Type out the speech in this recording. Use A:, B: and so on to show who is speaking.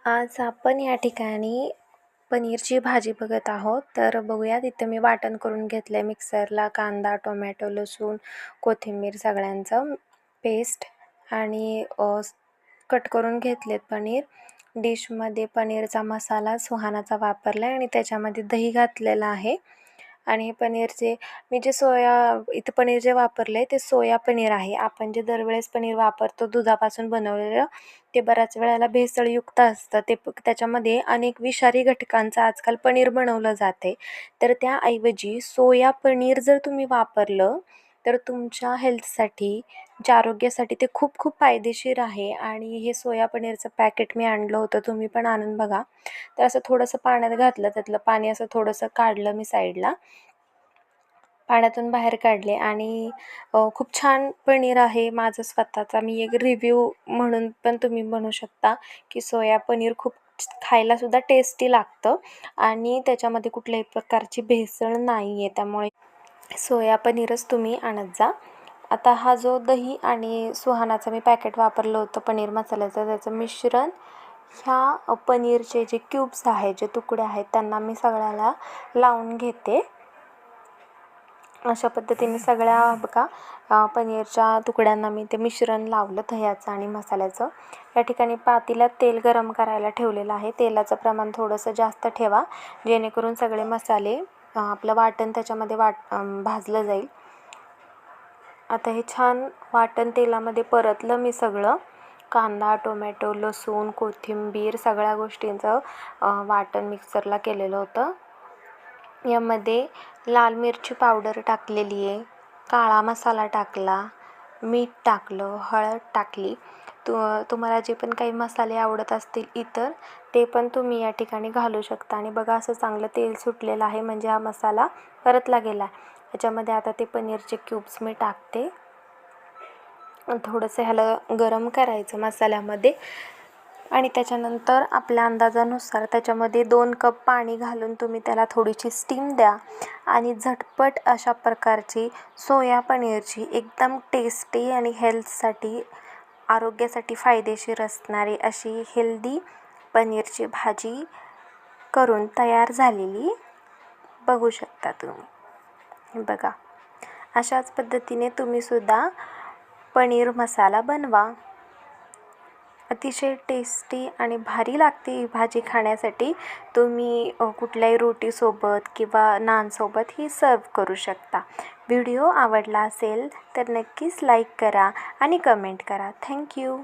A: आज आपण या ठिकाणी पनीरची भाजी बघत आहोत. तर बघूया, तिथं मी वाटण करून घेतलं आहे मिक्सरला. कांदा, टोमॅटो, लसूण, कोथिंबीर सगळ्यांचं पेस्ट आणि कट करून घेतलेत पनीर. डिशमध्ये पनीरचा मसाला सुहानाचा वापरला आहे आणि त्याच्यामध्ये दही घातलेलं आहे. आणि हे पनीरचे मी जे इथं पनीर जे वापरलं आहे ते सोया पनीर आहे. आपण जे दरवेळेस पनीर वापरतो दुधापासून बनवलेलं, ते बऱ्याच वेळेला भेसळयुक्त असतं. त्याच्यामध्ये अनेक विषारी घटकांचं आजकाल पनीर बनवलं जाते. तर त्याऐवजी सोया पनीर जर तुम्ही वापरलं तर तुमच्या हेल्थसाठी, तुमच्या आरोग्यासाठी ते खूप खूप फायदेशीर आहे. आणि हे सोया पनीरचं पॅकेट मी आणलं होतं, तुम्ही पण आणून बघा. तर असं थोडंसं पाण्यात घातलं, त्यातलं पाणी असं थोडंसं काढलं मी साईडला, पाण्यातून बाहेर काढले आणि खूप छान पनीर आहे माझं स्वतःचा. मी एक रिव्ह्यू म्हणून पण तुम्ही बनवू शकता की सोया पनीर खूप खायलासुद्धा टेस्टी लागतं आणि त्याच्यामध्ये कुठल्याही प्रकारची भेसळ नाही आहे. त्यामुळे सोया पनीरच तुम्ही आणत जा. आता हा जो दही आणि सुहानाचं मी पॅकेट वापरलं होतं पनीर मसाल्याचं, त्याचं मिश्रण ह्या पनीरचे जे क्यूब्स आहेत, जे तुकडे आहेत, त्यांना मी सगळ्याला लावून घेते. अशा पद्धतीने सगळ्या बघा पनीरच्या तुकड्यांना मी ते मिश्रण लावलं दह्याचं आणि मसाल्याचं. या ठिकाणी पातेल्यात तेल गरम करायला ठेवलेलं आहे. तेलाचं प्रमाण थोडंसं जास्त ठेवा, जेणेकरून सगळे मसाले आपलं वाटण त्याच्यामध्ये भाजलं जाईल. आता हे छान वाटण तेलामध्ये परतलं मी सगळं. कांदा, टोमॅटो, लसूण, कोथिंबीर सगळ्या गोष्टींचं वाटण मिक्सरला केलेलं होतं. यामध्ये लाल मिरची पावडर टाकलेली आहे, काळा मसाला टाकला, मीठ टाकलं, हळद टाकली. तुम्हाला जे पण काही मसाले आवडत असतील इतर, ते पण तुम्ही या ठिकाणी घालू शकता. आणि बघा, असं चांगलं तेल सुटलेलं आहे, म्हणजे हा मसाला परतला गेला. याच्यामध्ये आता ते पनीरचे क्यूब्स मी टाकते. थोडंसं ह्याला गरम करायचं मसाल्यामध्ये आणि त्याच्यानंतर आपल्या अंदाजानुसार त्याच्यामध्ये 2 कप पाणी घालून तुम्ही त्याला थोडीशी स्टीम द्या. आणि झटपट अशा प्रकारची सोया पनीरची एकदम टेस्टी आणि हेल्थसाठी, आरोग्यासाठी फायदेशीर असणारी अशी हेल्दी पनीरची भाजी करून तयार झालेली बघू शकता तुम्ही. बघा, अशाच पद्धतीने तुम्हीसुद्धा पनीर मसाला बनवा. अतिशय टेस्टी आणि भारी लागते ही भाजी खाण्यासाठी. तुम्ही कुठल्याही रोटीसोबत किंवा नानसोबत ही सर्व करू शकता. व्हिडिओ आवडला असेल तर नक्कीच लाईक करा आणि कमेंट करा. थँक्यू.